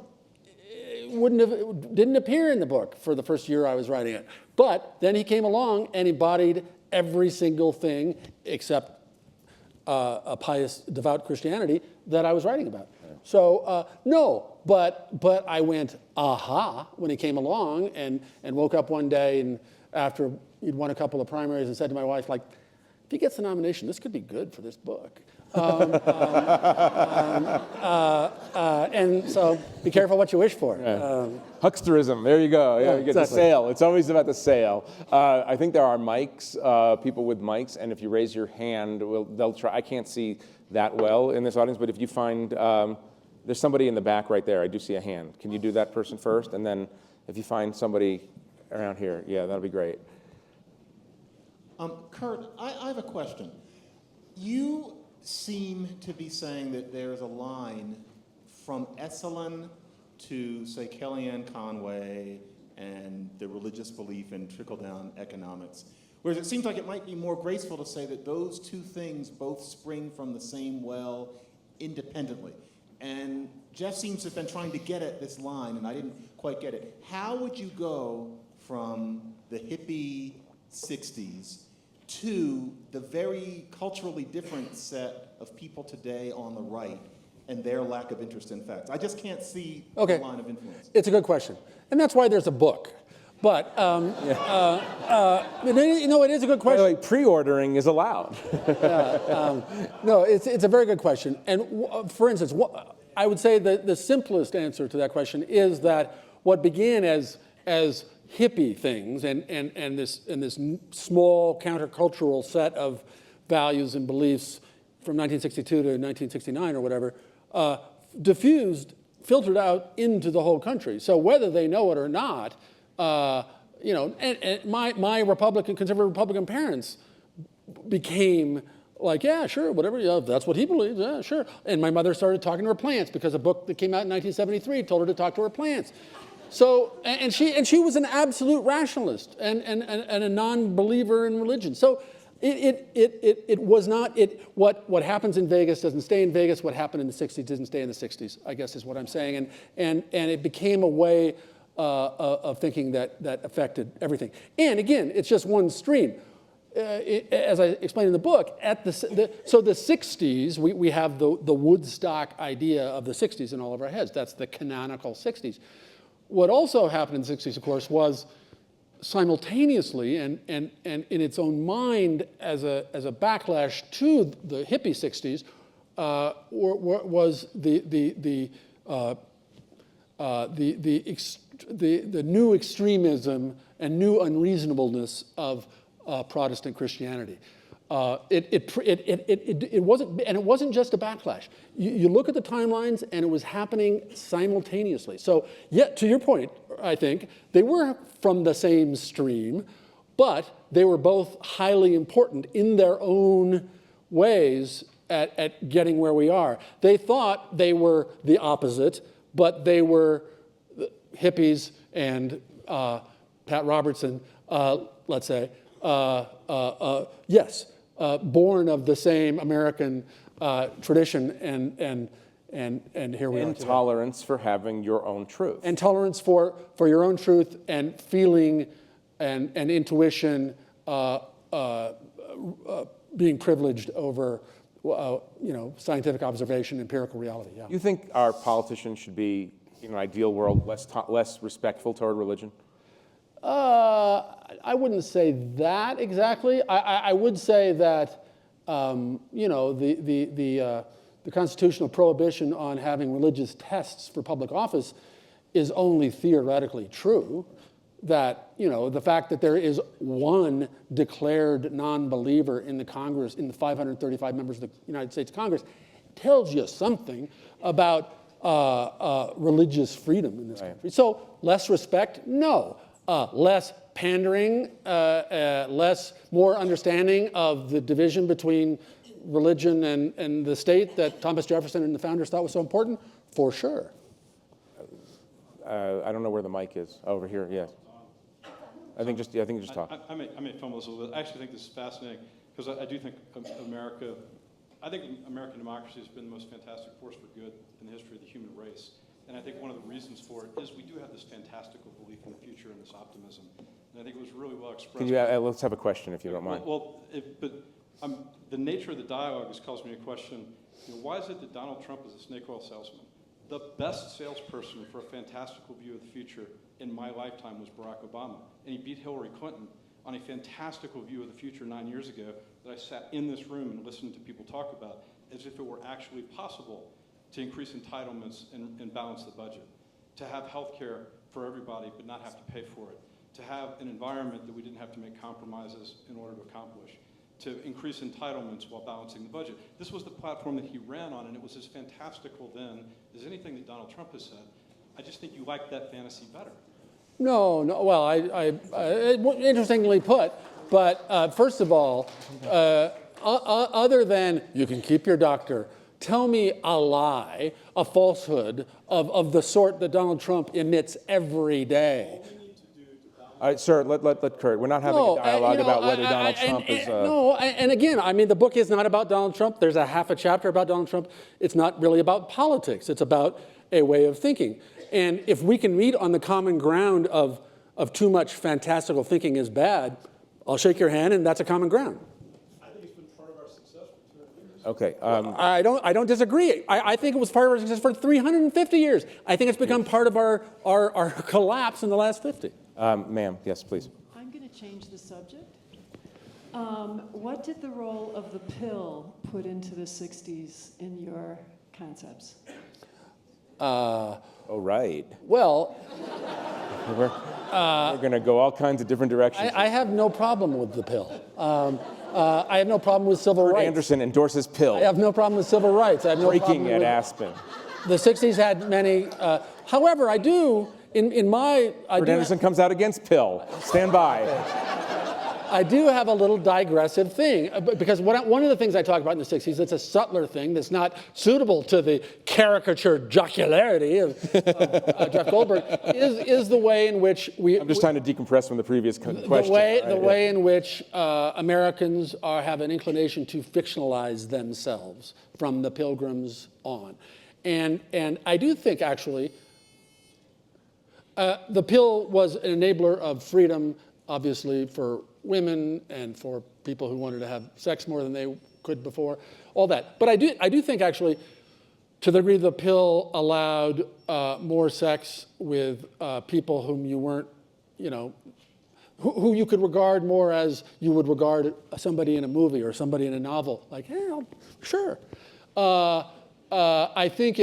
didn't appear in the book for the first year I was writing it. But then he came along and embodied every single thing except a pious, devout Christianity that I was writing about. So no, but I went aha when he came along and woke up one day and after he'd won a couple of primaries and said to my wife, like, if he gets the nomination, this could be good for this book. And so be careful what you wish for. Hucksterism, there you go. Yeah, you get exactly. the sale. It's always about the sale. I think there are mics, people with mics, and if you raise your hand, they'll try. I can't see that well in this audience, but if you find, there's somebody in the back right there. I do see a hand. Can you do that person first? And then if you find somebody around here, yeah, that'll be great. Kurt, I have a question. You seem to be saying that there's a line from Esalen to, say, Kellyanne Conway and the religious belief in trickle-down economics, whereas it seems like it might be more graceful to say that those two things both spring from the same well independently. And Jeff seems to have been trying to get at this line, and I didn't quite get it. How would you go from the hippie 60s to the very culturally different set of people today on the right and their lack of interest in facts? I just can't see the line of influence. It's a good question. And that's why there's a book. But, it is a good question. By the way, pre-ordering is allowed. No, it's a very good question. And for instance, I would say that the simplest answer to that question is that what began as hippie things and this small countercultural set of values and beliefs from 1962 to 1969 or whatever, filtered out into the whole country. So whether they know it or not, and my conservative Republican parents became like, yeah, sure, whatever, yeah, that's what he believes, yeah, sure. And my mother started talking to her plants because a book that came out in 1973 told her to talk to her plants. So, and she was an absolute rationalist and a non-believer in religion. So it was not, what happens in Vegas doesn't stay in Vegas, what happened in the 60s doesn't stay in the 60s, I guess is what I'm saying. And it became a way of thinking that affected everything. And again, it's just one stream. As I explained in the book, so the 60s, we have the Woodstock idea of the 60s in all of our heads. That's the canonical 60s. What also happened in the 60s, of course, was simultaneously and in its own mind as a backlash to the hippie 60s was the new extremism and new unreasonableness of Protestant Christianity. It wasn't just a backlash. You look at the timelines, and it was happening simultaneously. So, yet to your point, I think they were from the same stream, but they were both highly important in their own ways at getting where we are. They thought they were the opposite, but they were hippies and Pat Robertson, let's say, yes. Born of the same American tradition, and here we are. And tolerance for having your own truth. And tolerance for your own truth and feeling and intuition being privileged over scientific observation, empirical reality. Yeah. You think our politicians should be, in an ideal world, less respectful toward religion? I wouldn't say that exactly. I would say that the constitutional prohibition on having religious tests for public office is only theoretically true, that, the fact that there is one declared non-believer in the Congress, in the 535 members of the United States Congress, tells you something about religious freedom in this country. So less respect? No. Less pandering, more understanding of the division between religion and the state that Thomas Jefferson and the founders thought was so important? For sure. I don't know where the mic is. Over here, yes. I think just talk. I may fumble this a little bit. I actually think this is fascinating because I do think American democracy has been the most fantastic force for good in the history of the human race. And I think one of the reasons for it is we do have this fantastical belief in the future and this optimism. And I think it was really well expressed. Can you, let's have a question if you don't mind. The nature of the dialogue has caused me a question. Why is it that Donald Trump is a snake oil salesman? The best salesperson for a fantastical view of the future in my lifetime was Barack Obama. And he beat Hillary Clinton on a fantastical view of the future 9 years ago that I sat in this room and listened to people talk about as if it were actually possible to increase entitlements and balance the budget, to have health care for everybody but not have to pay for it, to have an environment that we didn't have to make compromises in order to accomplish, to increase entitlements while balancing the budget. This was the platform that he ran on, and it was as fantastical then as anything that Donald Trump has said. I just think you like that fantasy better. No. Well, interestingly put, but first of all, other than you can keep your doctor, tell me a lie, a falsehood of the sort that Donald Trump emits every day. All right, sir, let Kurt. We're not having a dialogue about whether Donald Trump is... No, and again, the book is not about Donald Trump. There's a half a chapter about Donald Trump. It's not really about politics. It's about a way of thinking. And if we can meet on the common ground of too much fantastical thinking is bad, I'll shake your hand, and that's a common ground. I think it's been part of our success for 200 years. Okay. I don't disagree. I think it was part of our success for 350 years. I think it's become part of our collapse in the last 50. Ma'am, yes, please. I'm going to change the subject. What did the role of the pill put into the 60s in your concepts? Right. Well, We're going to go all kinds of different directions. I have no problem with the pill. I have no problem with civil Kurt rights. Andersen endorses pill. I have no problem with civil rights. I have no problem Breaking at with Aspen. The 60s had many. However, I do, in my... Kurt Andersen comes out against pill. Stand by. I do have a little digressive thing, because one of the things I talk about in the 60s that's a subtler thing that's not suitable to the caricatured jocularity of Jeff Goldberg is the way in which I'm just trying to decompress from the previous question. The way in which Americans have an inclination to fictionalize themselves from the Pilgrims on. And I do think, actually, the pill was an enabler of freedom, obviously, for women and for people who wanted to have sex more than they could before, all that. But I do think, actually, to the degree the pill allowed more sex with people whom you weren't, who you could regard more as you would regard somebody in a movie or somebody in a novel, like, sure. I think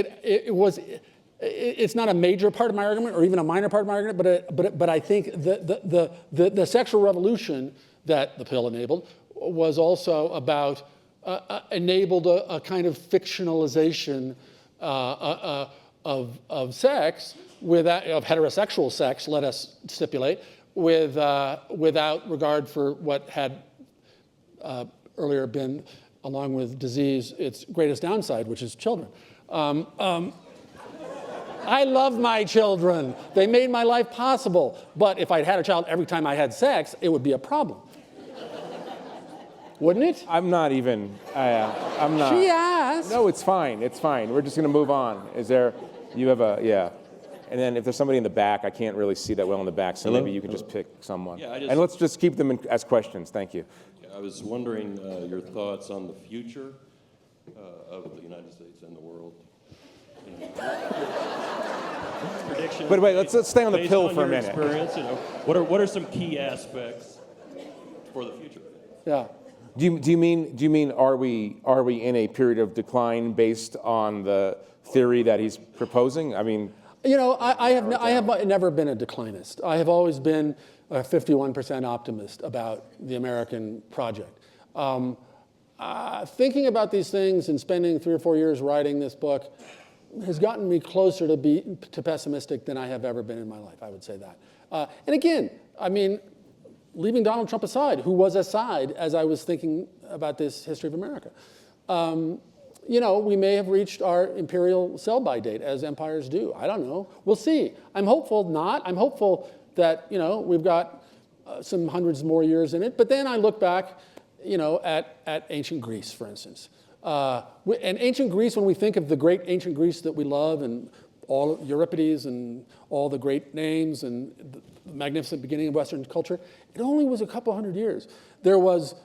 it's not a major part of my argument or even a minor part of my argument, but I think the sexual revolution that the pill enabled was also about enabled a kind of fictionalization of sex, of heterosexual sex, let us stipulate, without regard for what had earlier been, along with disease, its greatest downside, which is children. I love my children. They made my life possible. But if I'd had a child every time I had sex, it would be a problem. Wouldn't it? I'm not. She asked. No, it's fine. It's fine. We're just going to move on. You have a, yeah. And then if there's somebody in the back, I can't really see that well in the back, so maybe you can just pick someone. Yeah, and let's just keep them as questions. Thank you. I was wondering your thoughts on the future of the United States and the world. Prediction. But wait, let's stay on the based pill on for a your minute. Experience, what are some key aspects for the future? Yeah. Do you mean are we in a period of decline based on the theory that he's proposing? I mean, I have never been a declinist. I have always been a 51% optimist about the American project. Thinking about these things and spending 3 or 4 years writing this book has gotten me closer to pessimistic than I have ever been in my life, I would say that. And again, I mean, leaving Donald Trump aside, who was aside as I was thinking about this history of America, we may have reached our imperial sell-by date, as empires do. I don't know. We'll see. I'm hopeful not. I'm hopeful that, we've got some hundreds more years in it. But then I look back, at ancient Greece, for instance. And ancient Greece, when we think of the great ancient Greece that we love, and all of Euripides and all the great names and the magnificent beginning of Western culture, it only was a couple hundred years. There was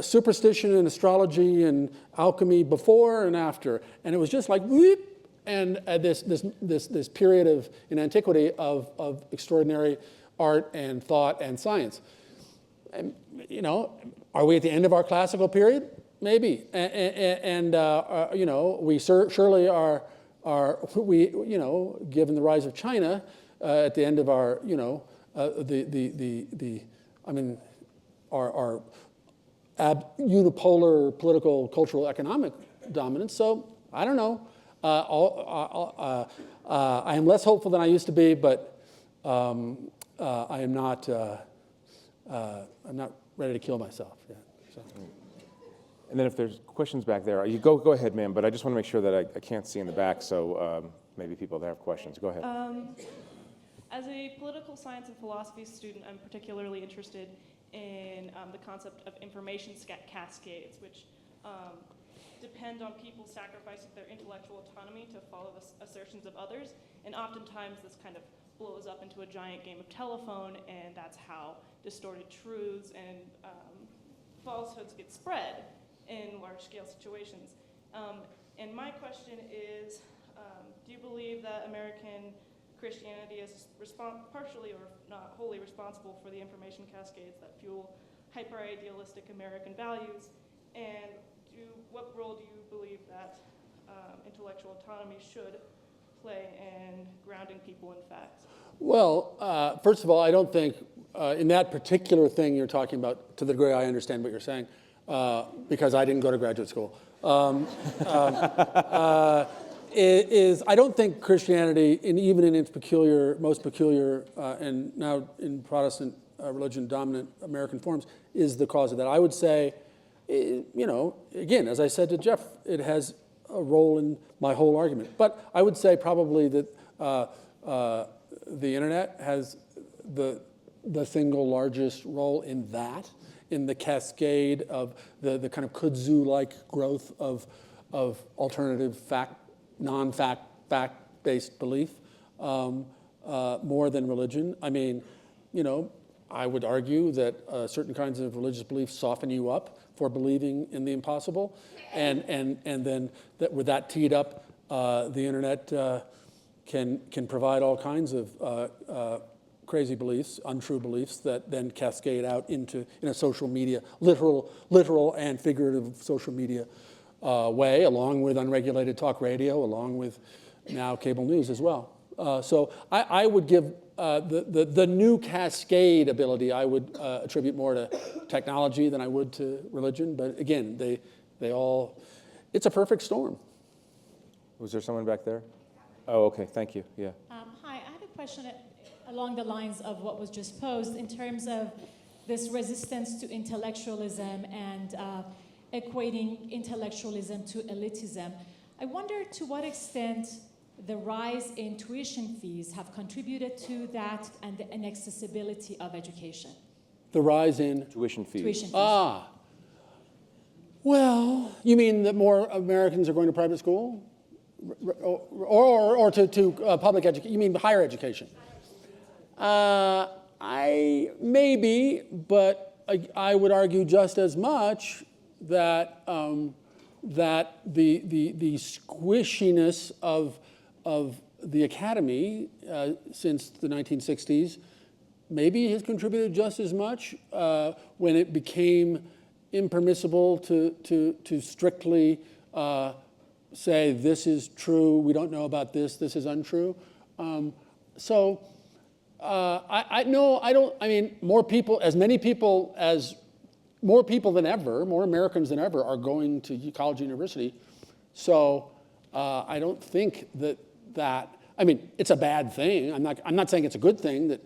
superstition and astrology and alchemy before and after, and it was just like whoop, and this period in antiquity of extraordinary art and thought and science. And, are we at the end of our classical period? Maybe, and we surely are. Given the rise of China at the end of our, our unipolar political, cultural, economic dominance. So I don't know. I am less hopeful than I used to be, but I am not. I'm not ready to kill myself yet. So. And then if there's questions back there, you go ahead, ma'am. But I just want to make sure that I can't see in the back, so maybe people that have questions. Go ahead. As a political science and philosophy student, I'm particularly interested in the concept of information cascades, which depend on people sacrificing their intellectual autonomy to follow the assertions of others. And oftentimes this kind of blows up into a giant game of telephone, and that's how distorted truths and falsehoods get spread in large-scale situations. And my question is, do you believe that American Christianity is partially or not wholly responsible for the information cascades that fuel hyper-idealistic American values? And what role do you believe that intellectual autonomy should play in grounding people in facts? Well, first of all, I don't think in that particular thing you're talking about, to the degree I understand what you're saying, because I didn't go to graduate school, I don't think Christianity, even in its most peculiar, and now in Protestant religion-dominant American forms, is the cause of that. I would say, again, as I said to Jeff, it has a role in my whole argument. But I would say probably that the internet has the single largest role in that, in the cascade of the kind of kudzu-like growth of alternative fact-based belief, more than religion. I mean, I would argue that certain kinds of religious beliefs soften you up for believing in the impossible, and then with that teed up, the internet can provide all kinds of crazy beliefs, untrue beliefs that then cascade out in a social media, literal and figurative social media way, along with unregulated talk radio, along with now cable news as well. So I would give the new cascade ability, I would attribute more to technology than I would to religion. But again, they all, it's a perfect storm. Was there someone back there? Oh, okay, thank you, yeah. Hi, I had a question along the lines of what was just posed in terms of this resistance to intellectualism and equating intellectualism to elitism. I wonder to what extent the rise in tuition fees have contributed to that and the inaccessibility of education. The rise in? Tuition fees. Tuition fees. Well, you mean that more Americans are going to private school? Or to public education? You mean higher education? Maybe, but I would argue just as much that that the squishiness of the academy since the 1960s maybe has contributed just as much when it became impermissible to strictly say this is true, we don't know about this, this is untrue. No, I don't. I mean, more people than ever, more Americans than ever are going to college, university. So I don't think that. I mean, it's a bad thing. I'm not saying it's a good thing that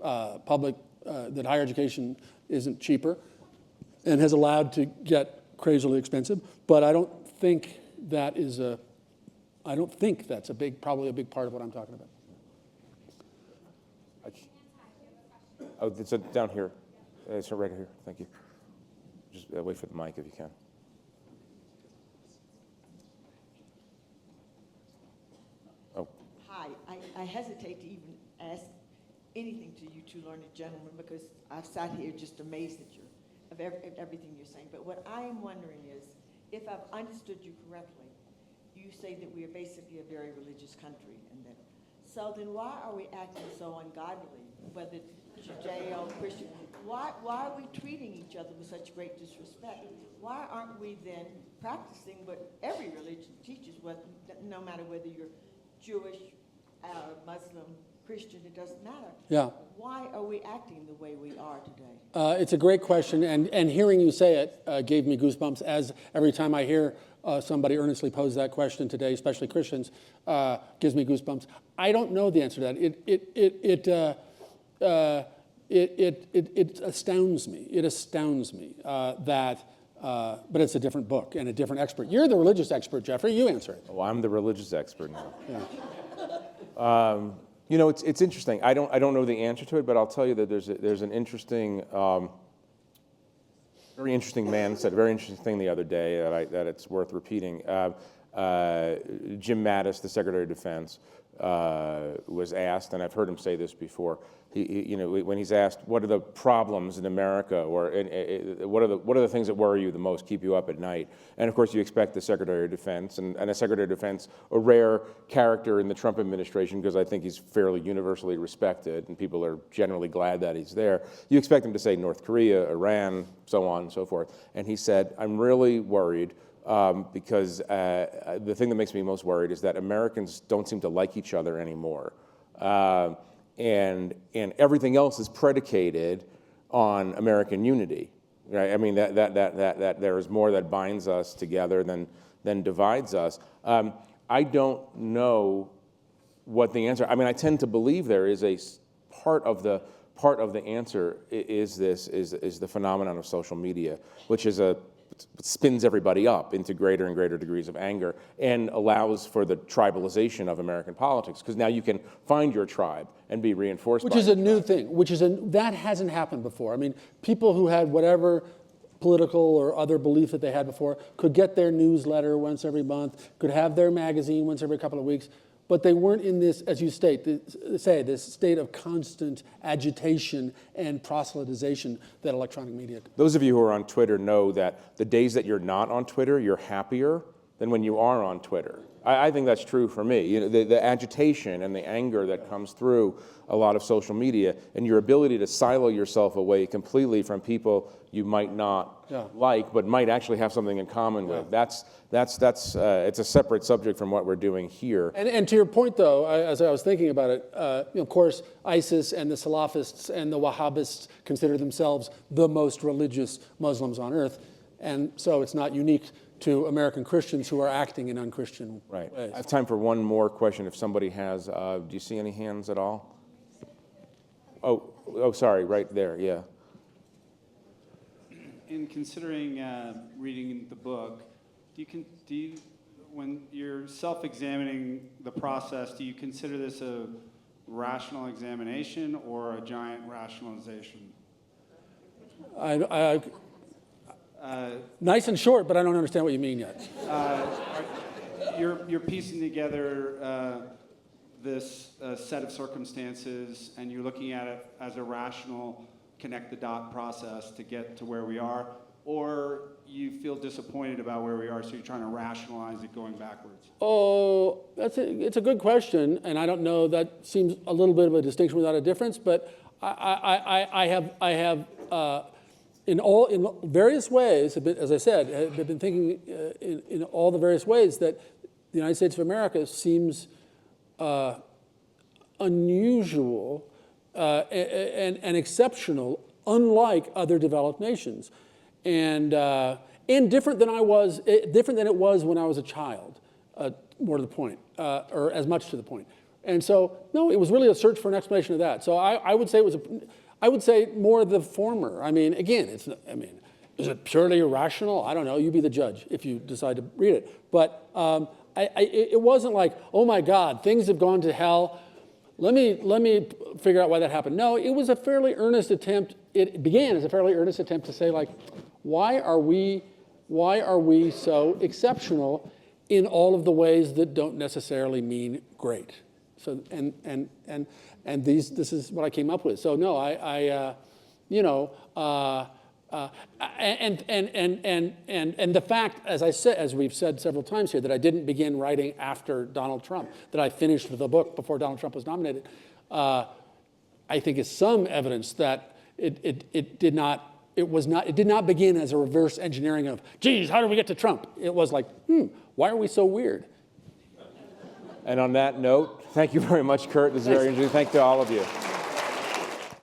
that higher education isn't cheaper and has allowed to get crazily expensive. But I don't think that is I don't think that's probably a big part of what I'm talking about. Oh, it's down here. It's right here. Thank you. Just wait for the mic if you can. Oh. Hi. I hesitate to even ask anything to you two learned gentlemen because I've sat here just amazed at everything you're saying. But what I am wondering is, if I've understood you correctly, you say that we are basically a very religious country, and that. So then, why are we acting so ungodly, whether Judeo, Christian? Why are we treating each other with such great disrespect? Why aren't we then practicing what every religion teaches? No matter whether you're Jewish, Muslim, Christian, it doesn't matter. Yeah. Why are we acting the way we are today? It's a great question, and hearing you say it gave me goosebumps, as every time I hear somebody earnestly pose that question today, especially Christians, gives me goosebumps. I don't know the answer to that. It astounds me. It astounds me that, but it's a different book and a different expert. You're the religious expert, Jeffrey. You answer it. Oh, I'm the religious expert now. Yeah. You know, it's interesting. I don't know the answer to it, but I'll tell you that there's an interesting, very interesting man said a very interesting thing the other day that it's worth repeating. Jim Mattis, the Secretary of Defense, was asked, and I've heard him say this before. When he's asked, "What are the problems in America, or what are the things that worry you the most, keep you up at night?" And of course, you expect the Secretary of Defense, and a Secretary of Defense, a rare character in the Trump administration, because I think he's fairly universally respected, and people are generally glad that he's there. You expect him to say North Korea, Iran, so on and so forth. And he said, "I'm really worried." Because the thing that makes me most worried is that Americans don't seem to like each other anymore, and everything else is predicated on American unity. Right? I mean that there is more that binds us together than divides us. I don't know what the answer. I mean, I tend to believe there is a part of the answer is the phenomenon of social media, which is spins everybody up into greater and greater degrees of anger and allows for the tribalization of American politics, because now you can find your tribe and be reinforced by it. Which is a new thing, that hasn't happened before. I mean, people who had whatever political or other belief that they had before could get their newsletter once every month, could have their magazine once every couple of weeks, but they weren't in this, as you this state of constant agitation and proselytization that electronic media. Those of you who are on Twitter know that the days that you're not on Twitter, you're happier than when you are on Twitter. I think that's true for me. The agitation and the anger that comes through a lot of social media, and your ability to silo yourself away completely from people you might not like, but might actually have something in common with. That's it's a separate subject from what we're doing here. And to your point, though, as I was thinking about it, of course, ISIS and the Salafists and the Wahhabists consider themselves the most religious Muslims on earth, and so it's not unique to American Christians who are acting in unchristian ways. I have time for one more question if somebody has. Do you see any hands at all? Oh, sorry, right there, yeah. In considering reading the book, do you, when you're self-examining the process, do you consider this a rational examination or a giant rationalization? Nice and short, but I don't understand what you mean yet. You're piecing together this set of circumstances, and you're looking at it as a rational connect-the-dot process to get to where we are, or you feel disappointed about where we are, so you're trying to rationalize it going backwards? Oh, it's a good question, and I don't know. That seems a little bit of a distinction without a difference, but I have in various ways, as I said, have been thinking in all the various ways that the United States of America seems unusual and exceptional, unlike other developed nations, and different than it was when I was a child. More to the point, or as much to the point. And so, no, it was really a search for an explanation of that. So I would say I would say more of the former. I mean, again, is it purely irrational? I don't know. You be the judge if you decide to read it. But it wasn't like, oh my God, things have gone to hell. Let me figure out why that happened. No, it was a fairly earnest attempt. It began as a fairly earnest attempt to say, like, why are we so exceptional in all of the ways that don't necessarily mean great? So this is what I came up with. So no, and the fact, as we've said several times here, that I didn't begin writing after Donald Trump, that I finished the book before Donald Trump was nominated, I think is some evidence that it did not begin as a reverse engineering of, geez, how did we get to Trump? It was like, why are we so weird? And on that note, thank you very much, Kurt. This is very interesting. Thank you to all of you.